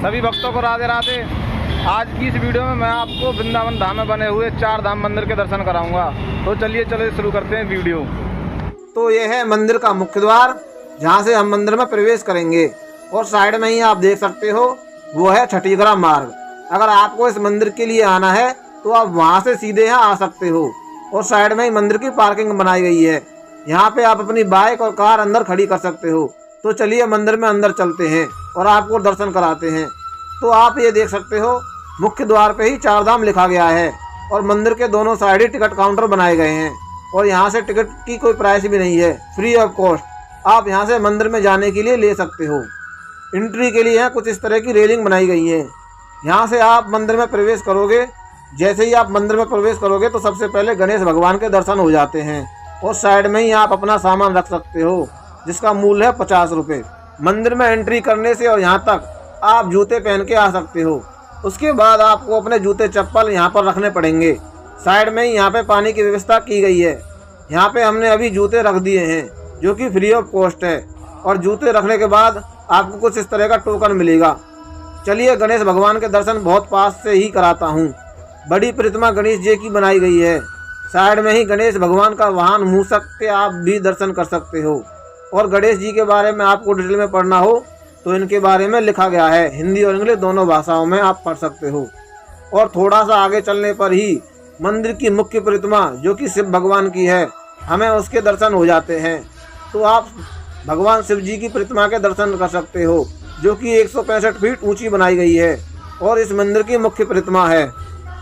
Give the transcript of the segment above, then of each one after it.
सभी भक्तों को राधे राधे। आज की इस वीडियो में मैं आपको वृंदावन धाम में बने हुए 4 धाम मंदिर के दर्शन कराऊंगा। तो चलिए शुरू करते हैं वीडियो। तो यह है मंदिर का मुख्य द्वार, जहां से हम मंदिर में प्रवेश करेंगे। और साइड में ही आप देख सकते हो वो है छठीग्राम मार्ग। अगर आपको इस मंदिर के लिए आना है तो आप वहां से सीधे यहाँ आ सकते हो। और साइड में ही मंदिर की पार्किंग बनाई गई है, यहाँ पे आप अपनी बाइक और कार अंदर खड़ी कर सकते हो। तो चलिए मंदिर में अंदर चलते हैं और आपको दर्शन कराते हैं। तो आप ये देख सकते हो मुख्य द्वार पे ही 4 धाम लिखा गया है और मंदिर के दोनों साइड ही टिकट काउंटर बनाए गए हैं। और यहाँ से टिकट की कोई प्राइस भी नहीं है, फ्री ऑफ कॉस्ट आप यहाँ से मंदिर में जाने के लिए ले सकते हो। एंट्री के लिए कुछ इस तरह की रेलिंग बनाई गई है। यहाँ से आप मंदिर में प्रवेश करोगे, जैसे ही आप मंदिर में प्रवेश करोगे तो सबसे पहले गणेश भगवान के दर्शन हो जाते हैं। और साइड में ही आप अपना सामान रख सकते हो, जिसका मूल्य है 50 रुपये। मंदिर में एंट्री करने से और यहाँ तक आप जूते पहन के आ सकते हो। उसके बाद आपको अपने जूते चप्पल यहाँ पर रखने पड़ेंगे। साइड में ही यहाँ पे पानी की व्यवस्था की गई है। यहाँ पे हमने अभी जूते रख दिए हैं जो कि फ्री ऑफ कॉस्ट है। और जूते रखने के बाद आपको कुछ इस तरह का टोकन मिलेगा। चलिए गणेश भगवान के दर्शन बहुत पास से ही कराता हूँ। बड़ी प्रतिमा गणेश जी की बनाई गई है। साइड में ही गणेश भगवान का वाहन मूषक के आप भी दर्शन कर सकते हो। और गणेश जी के बारे में आपको डिटेल में पढ़ना हो तो इनके बारे में लिखा गया है, हिंदी और इंग्लिश दोनों भाषाओं में आप पढ़ सकते हो। और थोड़ा सा आगे चलने पर ही मंदिर की मुख्य प्रतिमा जो कि शिव भगवान की है, हमें उसके दर्शन हो जाते हैं। तो आप भगवान शिव जी की प्रतिमा के दर्शन कर सकते हो, जो कि 165 फीट ऊंची बनाई गई है और इस मंदिर की मुख्य प्रतिमा है।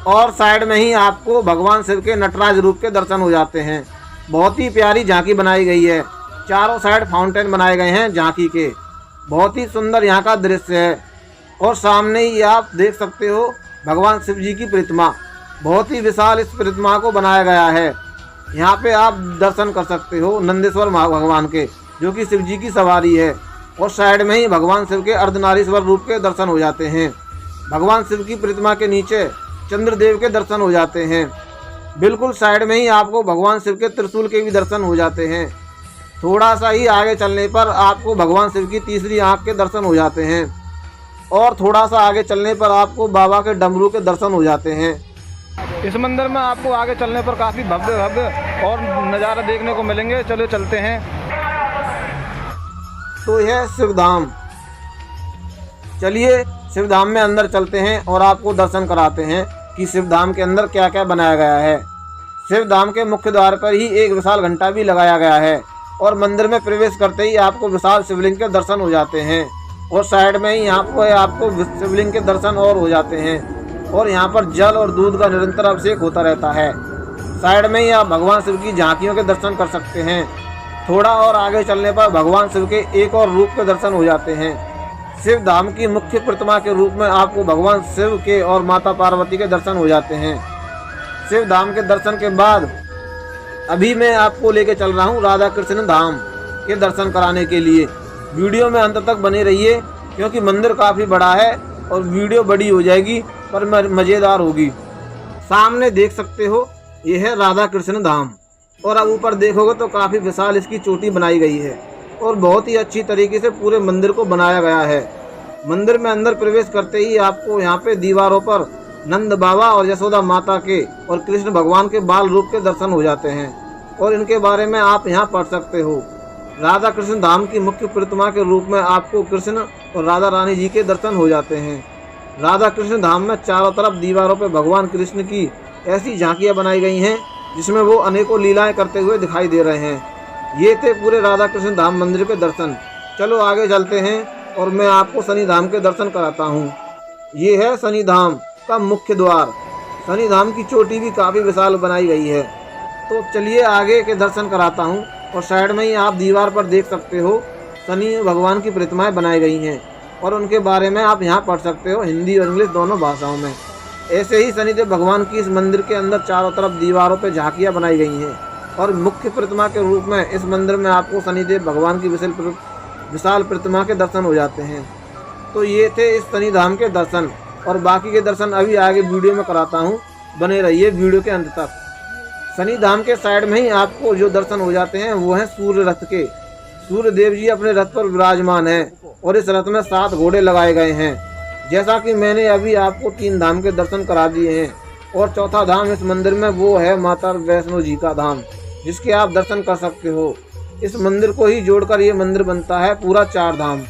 और साइड में ही आपको भगवान शिव के नटराज रूप के दर्शन हो जाते हैं। बहुत ही प्यारी झांकी बनाई गई है। चारों साइड फाउंटेन बनाए गए हैं झांकी के। बहुत ही सुंदर यहाँ का दृश्य है। और सामने ही आप देख सकते हो भगवान शिव जी की प्रतिमा। बहुत ही विशाल इस प्रतिमा को बनाया गया है। यहाँ पे आप दर्शन कर सकते हो नंदेश्वर भगवान के, जो कि शिव जी की सवारी है। और साइड में ही भगवान शिव के अर्धनारीश्वर रूप के दर्शन हो जाते हैं। भगवान शिव की प्रतिमा के नीचे चंद्रदेव के दर्शन हो जाते हैं। बिल्कुल साइड में ही आपको भगवान शिव के त्रिशूल के भी दर्शन हो जाते हैं। थोड़ा सा ही आगे चलने पर आपको भगवान शिव की तीसरी आंख के दर्शन हो जाते हैं। और थोड़ा सा आगे चलने पर आपको बाबा के डमरू के दर्शन हो जाते हैं। इस मंदिर में आपको आगे चलने पर काफ़ी भव्य और नज़ारा देखने को मिलेंगे। चलो चलते हैं। तो यह शिवधाम, चलिए शिवधाम में अंदर चलते हैं और आपको दर्शन कराते हैं कि शिवधाम के अंदर क्या क्या बनाया गया है। शिवधाम के मुख्य द्वार पर ही एक विशाल घंटा भी लगाया गया है। और मंदिर में प्रवेश करते ही आपको विशाल शिवलिंग के दर्शन हो जाते हैं। और साइड में ही यहाँ पर आपको शिवलिंग के दर्शन और हो जाते हैं। और यहाँ पर जल और दूध का निरंतर अभिषेक होता रहता है। साइड में ही आप भगवान शिव की झांकियों के दर्शन कर सकते हैं। थोड़ा और आगे चलने पर भगवान शिव के एक और रूप के दर्शन हो जाते हैं। शिव धाम की मुख्य प्रतिमा के रूप में आपको भगवान शिव के और माता पार्वती के दर्शन हो जाते हैं। शिव धाम के दर्शन के बाद अभी मैं आपको लेके चल रहा हूँ राधा कृष्ण धाम के दर्शन कराने के लिए। वीडियो में अंत तक बने रहिए, क्योंकि मंदिर काफ़ी बड़ा है और वीडियो बड़ी हो जाएगी पर मज़ेदार होगी। सामने देख सकते हो यह है राधा कृष्ण धाम। और अब ऊपर देखोगे तो काफ़ी विशाल इसकी चोटी बनाई गई है और बहुत ही अच्छी तरीके से पूरे मंदिर को बनाया गया है। मंदिर में अंदर प्रवेश करते ही आपको यहाँ पे दीवारों पर नंद बाबा और यशोदा माता के और कृष्ण भगवान के बाल रूप के दर्शन हो जाते हैं। और इनके बारे में आप यहाँ पढ़ सकते हो। राधा कृष्ण धाम की मुख्य प्रतिमा के रूप में आपको कृष्ण और राधा रानी जी के दर्शन हो जाते हैं। राधा कृष्ण धाम में चारों तरफ दीवारों पर भगवान कृष्ण की ऐसी झांकियाँ बनाई गई हैं जिसमें वो अनेकों लीलाएं करते हुए दिखाई दे रहे हैं। ये थे पूरे राधा कृष्ण धाम मंदिर के दर्शन। चलो आगे चलते हैं और मैं आपको शनि धाम के दर्शन कराता हूँ। ये है शनि धाम का मुख्य द्वार। शनि धाम की चोटी भी काफ़ी विशाल बनाई गई है। तो चलिए आगे के दर्शन कराता हूँ। और साइड में ही आप दीवार पर देख सकते हो शनि भगवान की प्रतिमाएं बनाई गई हैं और उनके बारे में आप यहाँ पढ़ सकते हो, हिंदी और इंग्लिश दोनों भाषाओं में। ऐसे ही शनिदेव भगवान की इस मंदिर के अंदर चारों तरफ दीवारों पर झांकियाँ बनाई गई हैं। और मुख्य प्रतिमा के रूप में इस मंदिर में आपको शनिदेव भगवान की विशाल प्रतिमा के दर्शन हो जाते हैं। तो ये थे इस शनि धाम के दर्शन, और बाकी के दर्शन अभी आगे वीडियो में कराता हूँ। बने रहिए वीडियो के अंत तक। शनि धाम के साइड में ही आपको जो दर्शन हो जाते हैं वो हैं सूर्य रथ के। सूर्य देव जी अपने रथ पर विराजमान हैं और इस रथ में 7 घोड़े लगाए गए हैं। जैसा कि मैंने अभी आपको 3 धाम के दर्शन करा दिए हैं और चौथा धाम इस मंदिर में वो है माता वैष्णो जी का धाम, जिसके आप दर्शन कर सकते हो। इस मंदिर को ही जोड़कर ये मंदिर बनता है पूरा 4 धाम।